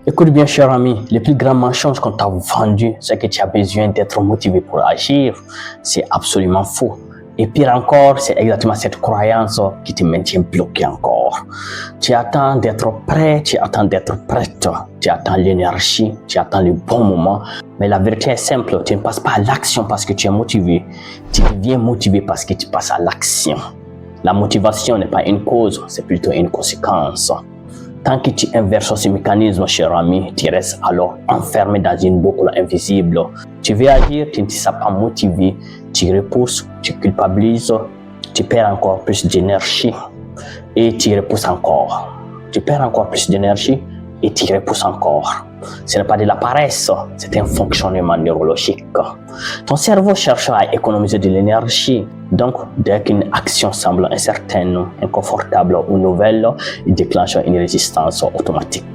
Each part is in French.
Écoute bien, cher ami, le plus grand mensonge qu'on t'a vendu, c'est que tu as besoin d'être motivé pour agir. C'est absolument faux. Et pire encore, c'est exactement cette croyance qui te maintient bloqué encore. Tu attends d'être prêt, tu attends d'être prête, tu attends l'énergie, tu attends le bon moment. Mais la vérité est simple, tu ne passes pas à l'action parce que tu es motivé. Tu deviens motivé parce que tu passes à l'action. La motivation n'est pas une cause, c'est plutôt une conséquence. Tant que tu inverses ce mécanisme, cher ami, tu restes alors enfermé dans une boucle invisible. Tu veux agir, tu ne te sens pas motivé, tu repousses, tu culpabilises, tu perds encore plus d'énergie et tu repousses encore. Tu perds encore plus d'énergie et tu repousses encore. Ce n'est pas de la paresse, c'est un fonctionnement neurologique. Ton cerveau cherche à économiser de l'énergie. Donc, dès qu'une action semble incertaine, inconfortable ou nouvelle, il déclenche une résistance automatique.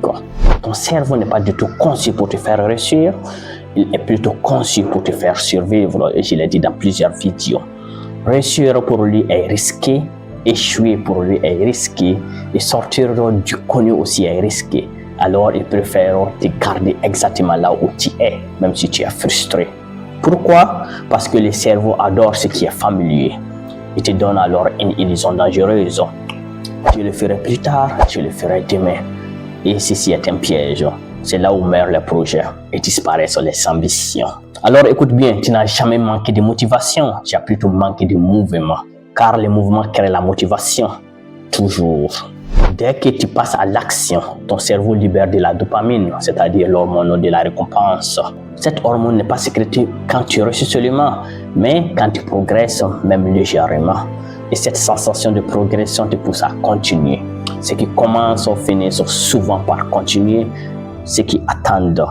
Ton cerveau n'est pas du tout conçu pour te faire réussir, il est plutôt conçu pour te faire survivre, et je l'ai dit dans plusieurs vidéos. Réussir pour lui est risqué, échouer pour lui est risqué, et sortir du connu aussi est risqué. Alors, il préfère te garder exactement là où tu es, même si tu es frustré. Pourquoi? Parce que le cerveau adore ce qui est familier. Il te donne alors une illusion dangereuse. Tu le ferai plus tard, tu le ferai demain. Et ceci est un piège. C'est là où meurent les projets et disparaissent les ambitions. Alors écoute bien, tu n'as jamais manqué de motivation, tu as plutôt manqué de mouvement. Car le mouvement crée la motivation. Toujours. Dès que tu passes à l'action, ton cerveau libère de la dopamine, c'est-à-dire l'hormone de la récompense. Cette hormone n'est pas sécrétée quand tu réussis seulement, mais quand tu progresses, même légèrement. Et cette sensation de progression te pousse à continuer. Ceux qui commencent finissent souvent par continuer, ceux qui attendent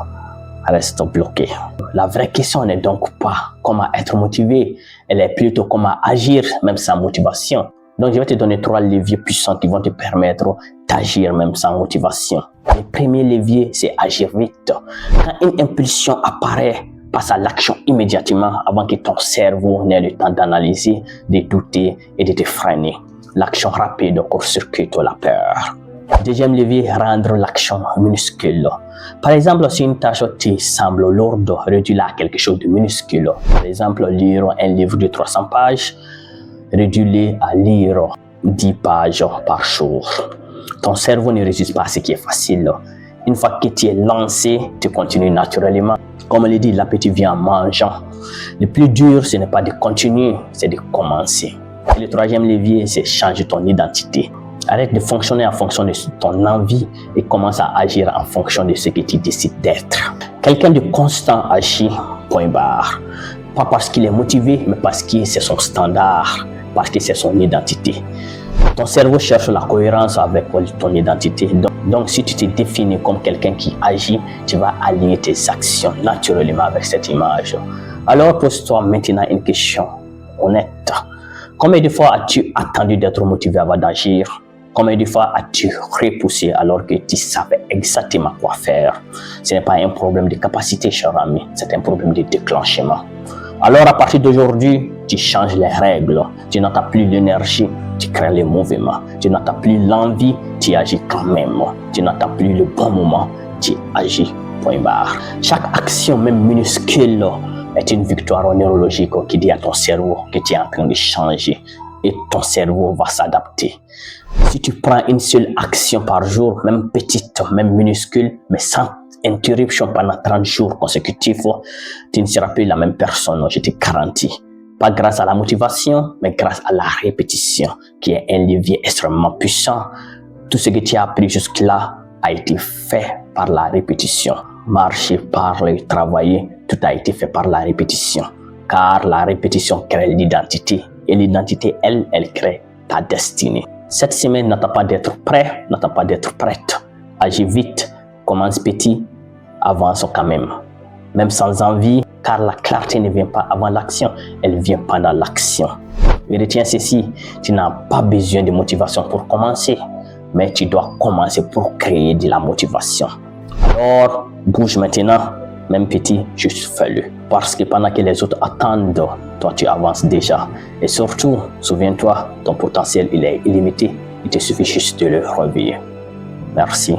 restent bloqués. La vraie question n'est donc pas comment être motivé, elle est plutôt comment agir même sans motivation. Donc, je vais te donner 3 leviers puissants qui vont te permettre d'agir même sans motivation. Le premier levier, c'est agir vite. Quand une impulsion apparaît, passe à l'action immédiatement avant que ton cerveau n'ait le temps d'analyser, de douter et de te freiner. L'action rapide court-circuite la peur. Deuxième levier, rendre l'action minuscule. Par exemple, si une tâche te semble lourde, réduis-la à quelque chose de minuscule. Par exemple, lire un livre de 300 pages, réduis-le à lire 10 pages par jour. Ton cerveau ne résiste pas à ce qui est facile. Une fois que tu es lancé, tu continues naturellement. Comme on le dit, l'appétit vient en mangeant. Le plus dur, ce n'est pas de continuer, c'est de commencer. Et le troisième levier, c'est changer ton identité. Arrête de fonctionner en fonction de ton envie et commence à agir en fonction de ce que tu décides d'être. Quelqu'un de constant agit, point barre. Pas parce qu'il est motivé, mais parce que c'est son standard, parce que c'est son identité. Ton cerveau cherche la cohérence avec ton identité. Donc, si tu te définis comme quelqu'un qui agit, tu vas aligner tes actions naturellement avec cette image. Alors, pose-toi maintenant une question honnête. Combien de fois as-tu attendu d'être motivé avant d'agir? Combien de fois as-tu repoussé alors que tu savais exactement quoi faire? Ce n'est pas un problème de capacité, cher ami, c'est un problème de déclenchement. Alors, à partir d'aujourd'hui, tu changes les règles. Tu n'entends plus l'énergie, tu crées le mouvement. Tu n'entends plus l'envie, tu agis quand même. Tu n'entends plus le bon moment, tu agis, point barre. Chaque action, même minuscule, est une victoire neurologique qui dit à ton cerveau que tu es en train de changer. Et ton cerveau va s'adapter. Si tu prends une seule action par jour, même petite, même minuscule, mais sans interruption pendant 30 jours consécutifs, tu ne seras plus la même personne, je te garantis. Pas grâce à la motivation, mais grâce à la répétition, qui est un levier extrêmement puissant. Tout ce que tu as appris jusque-là a été fait par la répétition. Marcher, parler, travailler, tout a été fait par la répétition. Car la répétition crée l'identité. Et l'identité, elle crée ta destinée. Cette semaine, n'attends pas d'être prêt, n'attends pas d'être prête. Agis vite, commence petit, avance quand même. Même sans envie, car la clarté ne vient pas avant l'action, elle vient pendant l'action. Et retiens ceci, tu n'as pas besoin de motivation pour commencer, mais tu dois commencer pour créer de la motivation. Alors, bouge maintenant, même petit, juste fais-le. Parce que pendant que les autres attendent, toi tu avances déjà. Et surtout, souviens-toi, ton potentiel il est illimité. Il te suffit juste de le réveiller. Merci.